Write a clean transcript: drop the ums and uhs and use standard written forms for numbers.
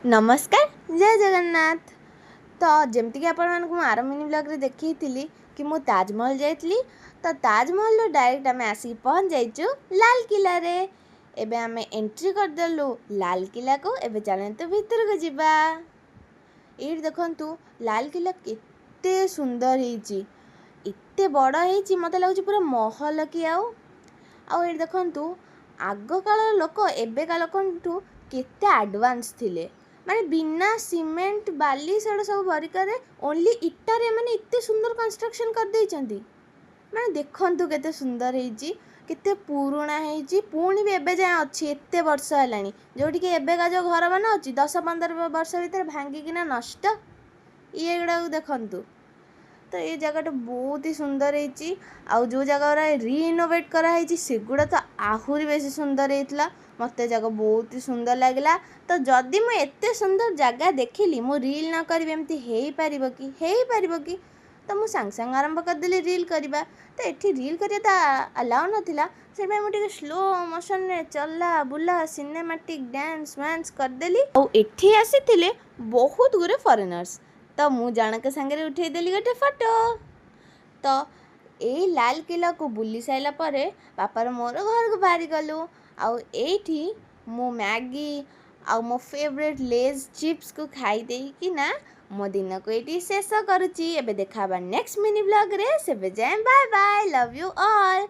नमस्कार जय जगन्नाथ। तो जमती आपण मानक आर मिनी ब्लॉग रे देखी कि मु ताजमहल जाइली। तो ताजमहल डायरेक्ट आम आसिक पहुँच जाइचु लाल किला रे। एबे आम एंट्री करदेलु लाल किला को। एबे चलते भीतर को जीवा। ये देखंतु लाल किला केते सुंदर होइची, एते बड़ होइची, मते लागुची पूरा महल कि आउ ये देखंतु आग काल लोक एबेका लोकंठु केते एडवांस थिले। माने बिना सीमेंट बाली से सब भरिकारे ओनली इटारे माने इतने सुंदर कंस्ट्रक्शन कर देइचंती। माने देखंतु केते सुंदर होइची, केते पुराणा होइची, पुणी भी एबे जाए अच्छी एते वर्ष हेलानी। जोठी कि एबेका जो घर बना अछि 10-15 वर्ष भीतर भांगिकिना नष्ट। ये गुड़ा देखंतु। तो ये जगह बहुत ही सुंदर होइची। आउ जो जगह रिनोवेट करा होइची सेगुड़ा तो आहुरी बेसी सुंदर होइतला। मते जगह बहुत ही सुंदर लगला। तो जदि मु एते सुंदर जगह देखिली मु रील न करी एमती हेई परिबो कि तो मु सांग सांग आरंभ कर देली रील करबा। तो एठी रील करिया ता अलाउ नथिला, से मैं मुटे स्लो मोशन रे चला बुला सिनेमैटिक डांस वांस कर देली। और एठी आसीथिले बहुत गुरे फॉरेनर्स। तो मु जानक संगे उठे देली गोटे फोटो। तो ए लाल किला को बुली साइला परे बापार मोर घर को बाहरी गलु। आउ एठी मु मैगी आउ मो फेवरेट लेज चिप्स को खाई देई कि ना मो दिन को एटी शेष करूची। एबे देखा नेक्स्ट मिनी ब्लॉग रे। सेबे जाए bye bye, love you all.